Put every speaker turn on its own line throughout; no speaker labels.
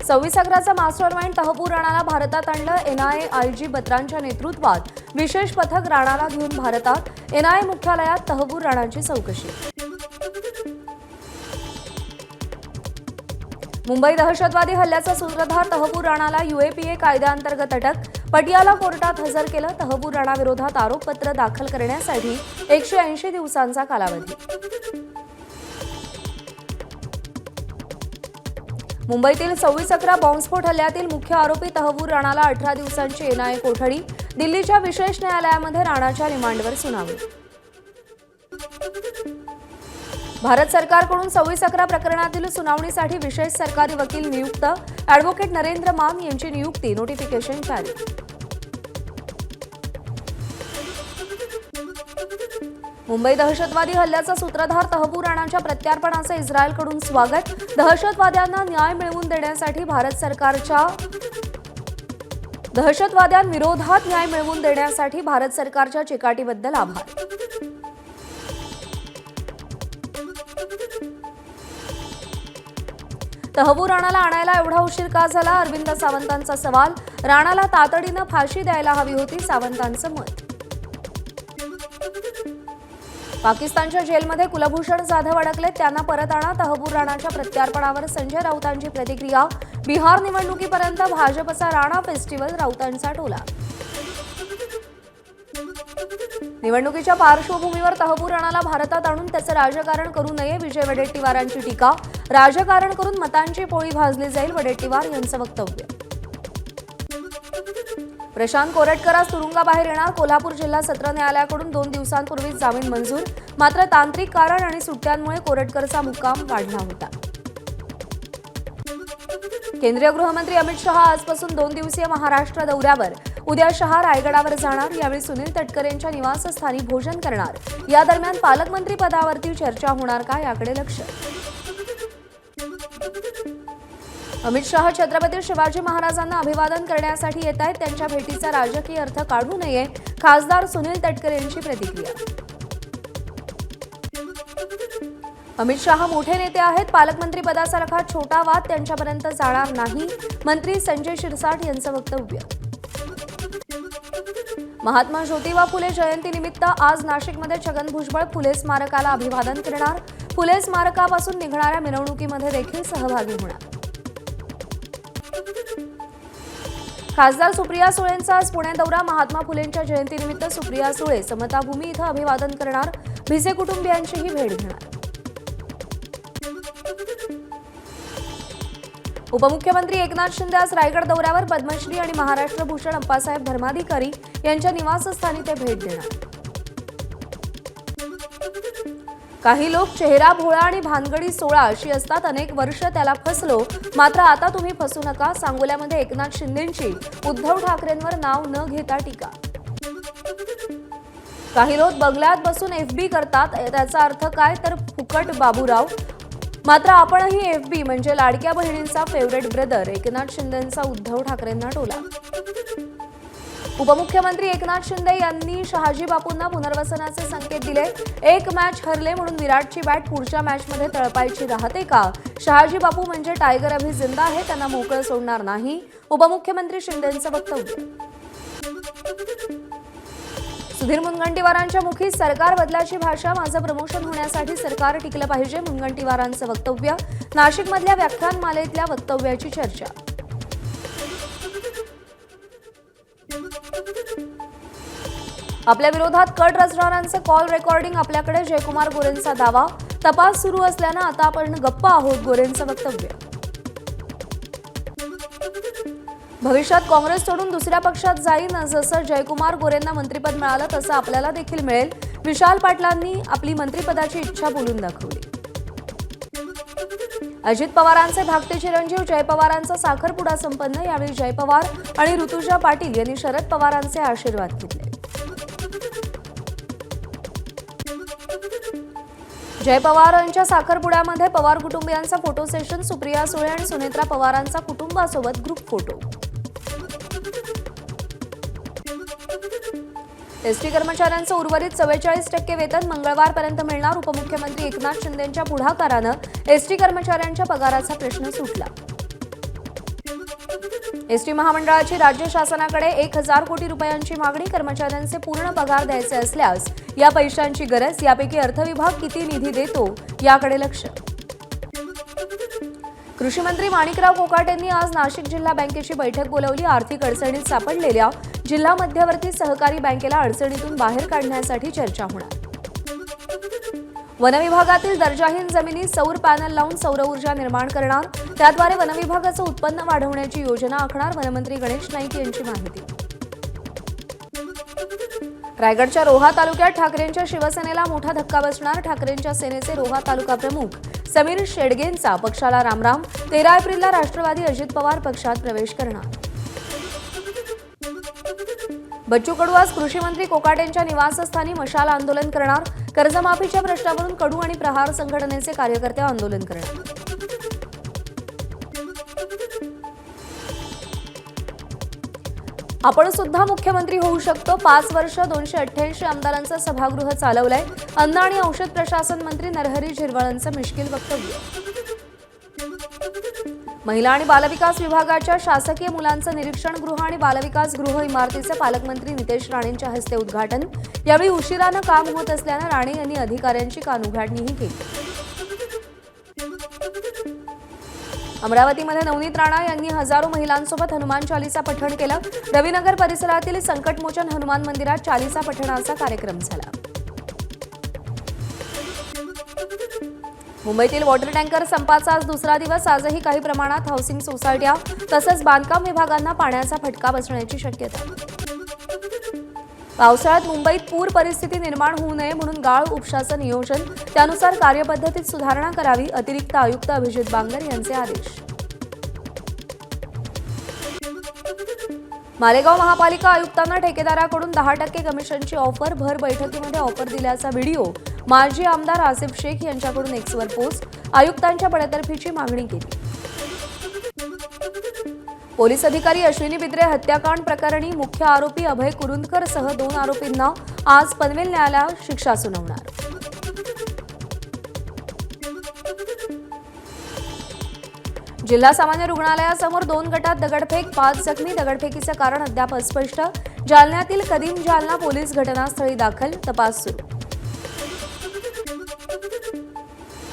26 अकराचा mastermind Tahawwur राणाला भारतात आणलं. NIA IG बत्रांच्या नेतृत्वात विशेष पथक राणाला घेऊन भारतात. एनआयए मुख्यालयात तहबूर राणाची चौकशी. मुंबई दहशतवादी हल्ल्याचा सूत्रधार तहबूर राणाला यूएपीए कायद्याअंतर्गत अटक. पटियाला कोर्टात हजर केलं. तहबूर राणा विरोधात आरोपपत्र दाखल करण्यासाठी 180 दिवसांचा कालावधी. मुंबईतील 26 अकरा बॉम्बस्फोट हल्ल्यातील मुख्य आरोपी तहबूर राणाला 18 दिवसांची एनआयए कोठडी. दिल्लीच्या विशेष न्यायालयामध्ये राणाच्या रिमांडवर सुनावणी. भारत सरकारकडून 26 अकरा प्रकरणातील सुनावणीसाठी विशेष सरकारी वकील नियुक्त. अॅडव्होकेट नरेंद्र मान यांची नियुक्ती. नोटिफिकेशन जारी. मुंबई दहशतवादी हल्ल्याचा सूत्रधार तहबूर राणाच्या प्रत्यार्पणाचे इस्रायलकडून स्वागत. दहशतवाद्यांना न्याय मिळवून देण्यासाठी दहशतवाद्यांविरोधात न्याय मिळवून देण्यासाठी भारत सरकारच्या चिकाटीबद्दल आभार. तहबूर राणाला आणायला एवढा उशीर का झाला? अरविंद सावंतांचा सवाल. राणाला तातडीनं फाशी द्यायला हवी होती, सावंतांचं मत. पाकिस्तानच्या जेलमध्ये कुलभूषण जाधव अडकले, त्यांना परत आणा. तहबूर राणाच्या प्रत्यार्पणावर संजय राऊतांची प्रतिक्रिया. बिहार निवडणुकीपर्यंत भाजपचा राणा फेस्टिवल, राऊतांचा टोला. निवडणुकीच्या पार्श्वभूमीवर तहबूर राणाला भारतात आणून त्याचं राजकारण करू नये, विजय वडेट्टीवारांची टीका. राजकारण करून मतांची पोळी भाजली जाईल, वडेट्टीवार यांचं वक्तव्य. प्रशांत कोरटकर आज तुरुंगाबाहेर येणार. कोल्हापूर जिल्हा सत्र न्यायालयाकडून 2 दिवसांपूर्वीच जामीन मंजूर. मात्र तांत्रिक कारण आणि सुट्ट्यांमुळे कोरटकरचा मुक्काम वाढला होता. केंद्रीय गृहमंत्री अमित शहा आजपासून 2 दिवसीय महाराष्ट्र दौऱ्यावर. उद्या शहा रायगडावर जाणार. यावेळी सुनील तटकरे यांच्या निवासस्थानी भोजन करणार. या दरम्यान पालकमंत्री पदावरती चर्चा होणार का, याकडे लक्ष. अमित शहा छत्रपती शिवाजी महाराजांना अभिवादन करण्यासाठी येत आहेत. त्यांच्या भेटीचा राजकीय अर्थ काढू नये, खासदार सुनील तटकरे यांची प्रतिक्रिया. अमित शहा मोठे नेते आहेत. पालकमंत्री पदासारखा छोटा वाद त्यांच्यापर्यंत जाणार नाही, मंत्री संजय शिरसाट यांचं वक्तव्य. महात्मा ज्योतिबा फुले जयंतीनिमित्त आज नाशिकमध्ये छगन भुजबळ फुले स्मारकाला अभिवादन करणार. फुले स्मारकापासून निघणाऱ्या मिरवणुकीमध्ये देखील सहभागी होणार. खासदार सुप्रिया सुळेंचा आज पुणे दौरा. महात्मा फुलेंच्या जयंतीनिमित्त सुप्रिया सुळे समताभूमी इथं अभिवादन करणार. भिसे कुटुंबियांचीही भेट घेणार. उपमुख्यमंत्री एकनाथ शिंदे आज रायगड दौऱ्यावर. पद्मश्री आणि महाराष्ट्र भूषण अप्पासाहेब धर्माधिकारी यांच्या निवासस्थानी ते भेट देणार. काही लोक चेहरा भोळा आणि भानगडी 16 अशी असतात. अनेक वर्ष त्याला फसलो, मात्र आता तुम्ही फसू नका. सांगोल्यामध्ये एकनाथ शिंदेंची उद्धव ठाकरेंवर नाव न घेता टीका. काही लोक बंगल्यात बसून एफबी करतात, त्याचा अर्थ काय, तर फुकट बाबूराव. मात्र आपणही एफबी म्हणजे लाडक्या बहिणींचा फेवरेट ब्रदर. एकनाथ शिंदेंचा उद्धव ठाकरेंना टोला. उपमुख्यमंत्री एकनाथ शिंदे यांनी शहाजी बापूंना पुनर्वसनाचे संकेत दिले. एक मॅच हरले म्हणून विराटची बॅट पुढच्या मॅचमध्ये तळपायची राहते का? शहाजी बापू म्हणजे टायगर अभि जिंदा आहे, त्यांना मोकळं सोडणार नाही, उपमुख्यमंत्री शिंदेंचं वक्तव्य. सुधीर मुनगंटीवारांच्या मुखी सरकार बदलाची भाषा. माझं प्रमोशन होण्यासाठी सरकार टिकलं पाहिजे, मुनगंटीवारांचं वक्तव्य. नाशिकमधल्या व्याख्यानमालेतल्या वक्तव्याची चर्चा. आपल्या विरोधात कट रचणाऱ्यांचं कॉल रेकॉर्डिंग आपल्याकडे, जयकुमार गोरेंचा दावा. तपास सुरू असल्यानं आता आपण गप्प आहोत, गोरेंचं वक्तव्य. भविष्यात काँग्रेस सोडून दुसऱ्या पक्षात जाईन. जसं जयकुमार गोरेंना मंत्रिपद मिळालं तसं आपल्याला देखील मिळेल. विशाल पाटलांनी आपली मंत्रिपदाची इच्छा बोलून दाखवली. अजित पवारांचे धाकटे चिरंजीव जय पवारांचा साखरपुडा संपन्न. यावेळी जय पवार आणि ऋतुजा पाटील यांनी शरद पवारांचे आशीर्वाद घेतले. जय पवारांच्या साखरपुड्यामध्ये पवार कुटुंबियांचा फोटो सेशन. सुप्रिया सुळे आणि सुनेत्रा पवारांचा कुटुंबासोबत ग्रुप फोटो. एसटी कर्मचाऱ्यांचं उर्वरित 44% वेतन मंगळवारपर्यंत मिळणार. उपमुख्यमंत्री एकनाथ शिंदेंच्या पुढाकारानं एसटी कर्मचाऱ्यांच्या पगाराचा प्रश्न सुटला. एसटी महामंडळाची राज्य शासनाकडे 1000 कोटी रुपयांची मागणी. कर्मचाऱ्यांचे पूर्ण पगार द्यायचे असल्यास या पैशांची गरज. यापैकी अर्थ विभाग किती निधी देतो याकडे लक्ष. कृषी मंत्री माणिकराव कोकाटे यांनी आज नाशिक जिल्हा बँकेची बैठक बोलावली. आर्थिक अडचणीत सापडलेल्या जिल्हा मध्यवर्ती सहकारी बँकेला अडचणीतून बाहेर काढण्यासाठी चर्चा होणार. वनविभागातील दर्जाहीन जमिनी सौर पॅनल लावून सौर ऊर्जा निर्माण करणार. त्याद्वारे वनविभागाचं उत्पन्न वाढवण्याची योजना आखणार. वनमंत्री गणेश नाईक यांची माहिती. रायगडच्या रोहा तालुक्यात ठाकरेंच्या शिवसेनेला मोठा धक्का बसणार. ठाकरेंच्या सेनेचे रोहा तालुका प्रमुख समीर शेडगेंचा पक्षाला रामराम. 13 एप्रिलला राष्ट्रवादी अजित पवार पक्षात प्रवेश करणार. बच्चू कडू आज कृषी मंत्री कोकाटेंच्या निवासस्थानी मशाल आंदोलन करणार. कर्जमाफीच्या प्रश्नावरून कडू आणि प्रहार संघटनेचे कार्यकर्ते आंदोलन करणार. आपण सुद्धा मुख्यमंत्री होऊ शकतो. 5 वर्ष 288 आमदारांचं सभागृह चालवलंय. अन्न आणि औषध प्रशासन मंत्री नरहरी झिरवळांचं मिश्किल वक्तव्य. महिला आणि बालविकास विभागाच्या शासकीय मुलांचं निरीक्षण गृह आणि बालविकास गृह इमारतीचे पालकमंत्री नितेश राणेंच्या हस्ते उद्घाटन. यावेळी उशिरानं काम होत असल्यानं राणे यांनी अधिकाऱ्यांची कानउघाडणीही केली. अमरावतीमध्ये नवनीत राणा यांनी हजारो महिलांसोबत हनुमान चालीसा पठण केलं. रविनगर परिसरातील संकटमोचन हनुमान मंदिरात चालीसा पठणाचा कार्यक्रम झाला. मुंबईतील वॉटर टँकर संपाचा आज दुसरा दिवस. आजही काही प्रमाणात हाऊसिंग सोसायट्या तसंच बांधकाम विभागांना पाण्याचा फटका बसण्याची शक्यता. पावसाळ्यात मुंबईत पूर परिस्थिती निर्माण होऊ नये म्हणून गाळ उपशाचं नियोजन. त्यानुसार कार्यपद्धतीत सुधारणा करावी. अतिरिक्त आयुक्त अभिजित बांगर यांचे आदेश. मालेगाव महापालिका आयुक्तांना ठेकेदाराकडून 10% कमिशनची ऑफर. भर बैठकीमध्ये ऑफर दिल्याचा व्हिडिओ माजी आमदार आसिफ शेख यांच्याकडून एक्सवर पोस्ट. आयुक्तांच्या बडतर्फीची मागणी केली. पोलीस अधिकारी अश्विनी बिद्रे हत्याकांड प्रकरणी मुख्य आरोपी अभय कुरुंदकर सह 2 आरोपींना आज पनवेल न्यायालयात शिक्षा सुनावणार. जिल्हा सामान्य रुग्णालयासमोर 2 गटात दगडफेक. 5 जखमी. दगडफेकीचं कारण अद्याप अस्पष्ट. जालन्यातील कदीम जालना पोलीस घटनास्थळी दाखल. तपास सुरू.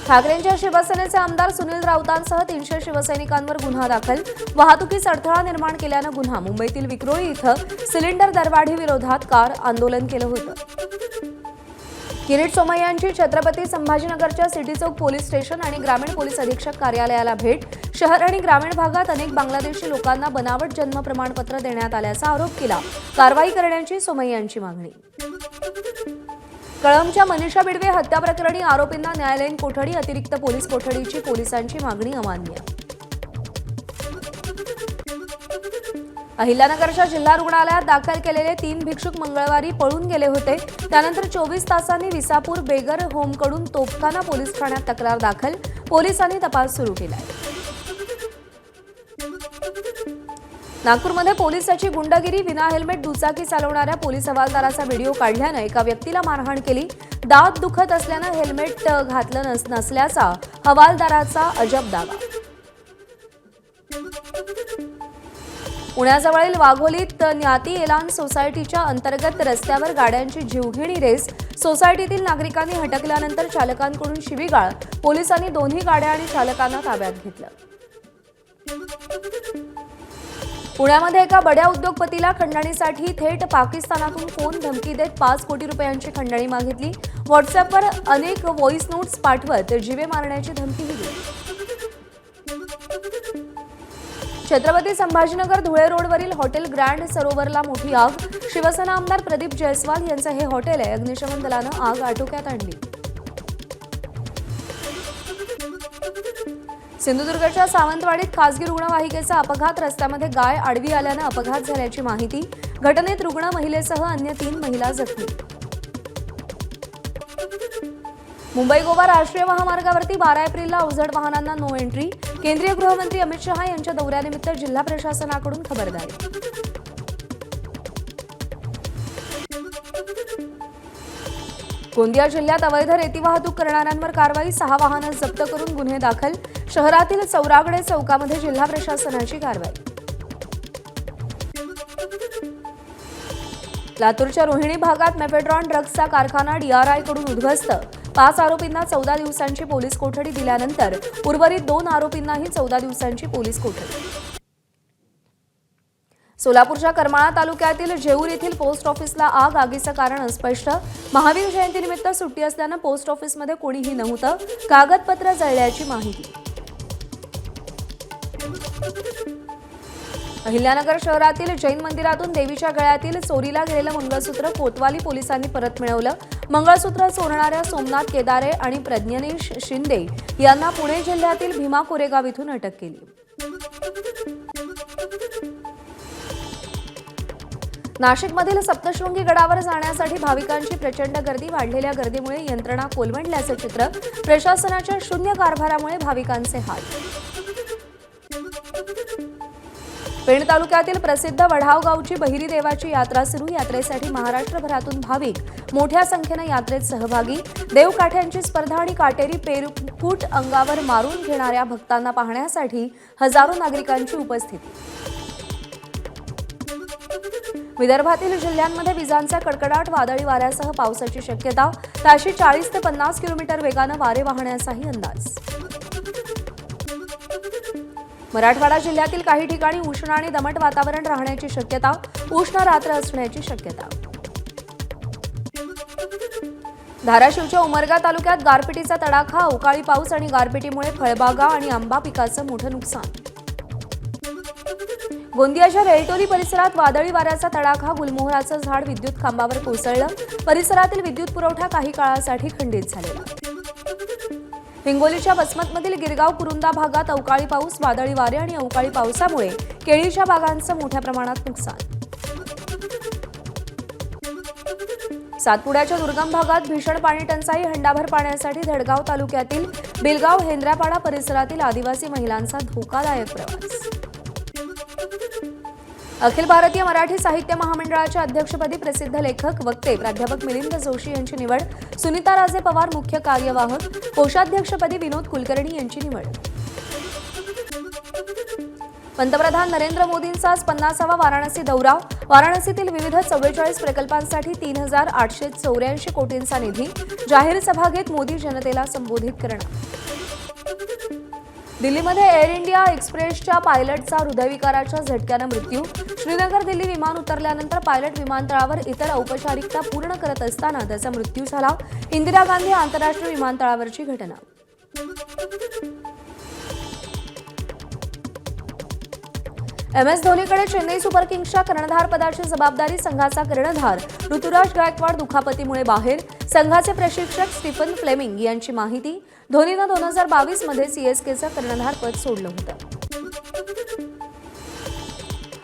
ठाकरेंच्या शिवसेनेचे आमदार सुनील राऊतांसह 300 शिवसैनिकांवर गुन्हा दाखल. वाहतुकीस अडथळा निर्माण केल्यानं गुन्हा. मुंबईतील विक्रोळी इथं सिलेंडर दरवाढी विरोधात कार आंदोलन केलं होतं. किरीट सोमय्यांची छत्रपती संभाजीनगरच्या सिटी चौक पोलीस स्टेशन आणि ग्रामीण पोलीस अधीक्षक कार्यालयाला भेट. शहर आणि ग्रामीण भागात अनेक बांगलादेशी लोकांना बनावट जन्म प्रमाणपत्र देण्यात आल्याचा आरोप केला. कारवाई करण्याची सोमय्यांची मागणी. कळंबच्या मनीषा बिडवे हत्या प्रकरणी आरोपींना न्यायालयीन कोठडी. अतिरिक्त पोलीस कोठडीची पोलिसांची मागणी अमान्य. अहिल्यानगरच्या जिल्हा रुग्णालयात दाखल केलेले 3 भिक्षुक मंगळवारी पळून गेले होते. त्यानंतर 24 तासांनी विसापूर बेगर होमकडून तोफखाना पोलीस ठाण्यात तक्रार दाखल. पोलिसांनी तपास सुरू केलाय. नागपूरमध्ये पोलिसाची गुंडगिरी. विना हेल्मेट दुचाकी चालवणाऱ्या पोलीस हवालदाराचा व्हिडिओ काढल्यानं एका व्यक्तीला मारहाण केली. दात दुखत असल्यानं हेल्मेट घातलं नसल्याचा हवालदाराचा अजब दावा. पुण्याजवळील वाघोलीत न्याती एलान सोसायटीच्या अंतर्गत रस्त्यावर गाड्यांची जीवघेणी रेस. सोसायटीतील नागरिकांनी हटकल्यानंतर चालकांकडून शिवीगाळ. पोलिसांनी दोन्ही गाड्या आणि चालकांना ताब्यात घेतलं. पुण्यामध्ये एका बड्या उद्योगपतीला खंडणीसाठी थेट पाकिस्तानातून फोन धमकी देत 5 कोटी रुपयांची खंडणी मागितली. व्हॉट्सअपवर अनेक व्हॉइस नोट्स पाठवत जीवे मारण्याची धमकीही दिली. छत्रपती संभाजीनगर धुळे रोडवरील हॉटेल ग्रँड सरोवरला मोठी आग. शिवसेना आमदार प्रदीप जयस्वाल यांचं हे हॉटेल आहे. अग्निशमन दलानं आग आटोक्यात आणली. सिंधुदुर्गच्या सावंतवाडीत खासगी रुग्णवाहिकेचा अपघात. रस्त्यामध्ये गाय आडवी आल्यानं अपघात झाल्याची माहिती. घटनेत रुग्ण महिलेसह अन्य 3 महिला जखमी. मुंबई गोवा राष्ट्रीय महामार्गावरती 12 एप्रिलला अवजड वाहनांना नो एंट्री. केंद्रीय गृहमंत्री अमित शहा यांच्या दौऱ्यानिमित्त जिल्हा प्रशासनाकडून खबरदारी. गोंदिया जिल्ह्यात अवैध रेती वाहतूक करणाऱ्यांवर कारवाई. 6 वाहनं जप्त करून गुन्हे दाखल. शहरातील चौरागडे चौकामध्ये जिल्हा प्रशासनाची कारवाई. लातूरच्या रोहिणी भागात मेफेड्रॉन ड्रग्जचा कारखाना DRI कडून उद्ध्वस्त. 5 आरोपींना 14 दिवसांची पोलीस कोठडी दिल्यानंतर उर्वरित 2 आरोपींनाही 14 दिवसांची पोलीस कोठडी. सोलापूरच्या करमाळा तालुक्यातील जेऊर येथील पोस्ट ऑफिसला आग. आगीचं कारण अस्पष्ट. महावीर जयंतीनिमित्त सुट्टी असल्यानं पोस्ट ऑफिसमध्ये कोणीही नव्हतं. कागदपत्र जळल्याची माहिती. अहिल्यानगर शहरातील जैन मंदिरातून देवीच्या गळ्यातील चोरीला गेलेलं मंगळसूत्र कोतवाली पोलिसांनी परत मिळवलं. मंगळसूत्र चोरणाऱ्या सोमनाथ केदारे आणि प्रज्ञनेश शिंदे यांना पुणे जिल्ह्यातील भीमा कोरेगाव इथून अटक केली. नाशिकमधील सप्तशृंगी गडावर जाण्यासाठी भाविकांची प्रचंड गर्दी. वाढलेल्या गर्दीमुळे यंत्रणा कोलमडल्याचं चित्र. प्रशासनाच्या शून्य कारभारामुळे भाविकांचे हाल. पेण तालुक्यातील प्रसिद्ध वढाव गावची बहिरी देवाची यात्रा सुरू. यात्रेसाठी महाराष्ट्रभरातून भाविक मोठ्या संख्येनं यात्रेत सहभागी. देवकाठ्यांची स्पर्धा आणि काटेरी पेरफूट अंगावर मारून घेणाऱ्या भक्तांना पाहण्यासाठी हजारो नागरिकांची उपस्थिती. विदर्भातील जिल्ह्यांमध्ये विजांचा कडकडाट. वादळी वाऱ्यासह पावसाची शक्यता. ताशी 40 ते 50 किलोमीटर वेगानं वारे वाहण्याचाही अंदाज. मराठवाडा जिल्ह्यातील काही ठिकाणी उष्ण आणि दमट वातावरण राहण्याची शक्यता. उष्ण रात्र असण्याची शक्यता. धाराशिवच्या उमरगा तालुक्यात गारपिटीचा तडाखा. अवकाळी पाऊस आणि गारपिटीमुळे फळबागा आणि आंबा पिकाचं मोठं नुकसान. गोंदियाच्या रेलटोली परिसरात वादळी वाऱ्याचा तडाखा. गुलमोहराचं झाड विद्युत खांबावर कोसळलं. परिसरातील विद्युत पुरवठा काही काळासाठी खंडित झालेला. हिंगोलीच्या वसमतमधील गिरगाव कुरुंदा भागात अवकाळी पाऊस. वादळी वारे आणि अवकाळी पावसामुळे केळीच्या बागांचं मोठ्या प्रमाणात नुकसान. सातपुड्याच्या दुर्गम भागात भीषण पाणी टंचाई. हंडाभर पाण्यासाठी धडगाव तालुक्यातील बिलगाव हेंद्रापाडा परिसरातील आदिवासी महिलांचा धोकादायक प्रवास. अखिल भारतीय मराठी साहित्य महामंडळाच्या अध्यक्षपदी प्रसिद्ध लेखक वक्ते प्राध्यापक मिलिंद जोशी यांची निवड. सुनीता राजे पवार मुख्य कार्यवाहक. कोषाध्यक्षपदी विनोद कुलकर्णी यांची निवड. पंतप्रधान नरेंद्र मोदींचा आज 50वा वाराणसी दौरा. वाराणसीतील विविध 44 प्रकल्पांसाठी 3,884 कोटींचा निधी. जाहीर सभा घेत मोदी जनतेला संबोधित करणार. दिल्लीमध्ये एअर इंडिया एक्सप्रेसच्या पायलटचा हृदयविकाराच्या झटक्यानं मृत्यू. श्रीनगर दिल्ली विमान उतरल्यानंतर पायलट विमानतळावर इतर औपचारिकता पूर्ण करत असताना त्याचा मृत्यू झाला. इंदिरा गांधी आंतरराष्ट्रीय विमानतळावरची घटना. MS धोनीकडे चेन्नई सुपर किंग्सच्या कर्णधार पदाची जबाबदारी. संघाचा कर्णधार ऋतुराज गायकवाड दुखापतीमुळे बाहेर. संघाचे प्रशिक्षक स्टीफन फ्लेमिंग यांची माहिती. धोनीनं 2022 मध्ये CSKचं कर्णधार पद सोडलं होतं.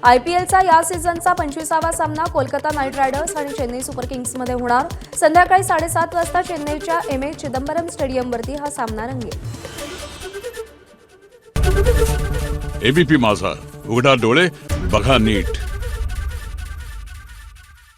IPLचा या सीझनचा 25वा सामना कोलकाता नाईट रायडर्स आणि चेन्नई सुपर किंग्समध्ये होणार. संध्याकाळी 7:30 वाजता चेन्नईच्या MS चिदंबरम स्टेडियमवरती हा सामना रंगेल.
ABP माझा, उघडा डोळे बघा नीट.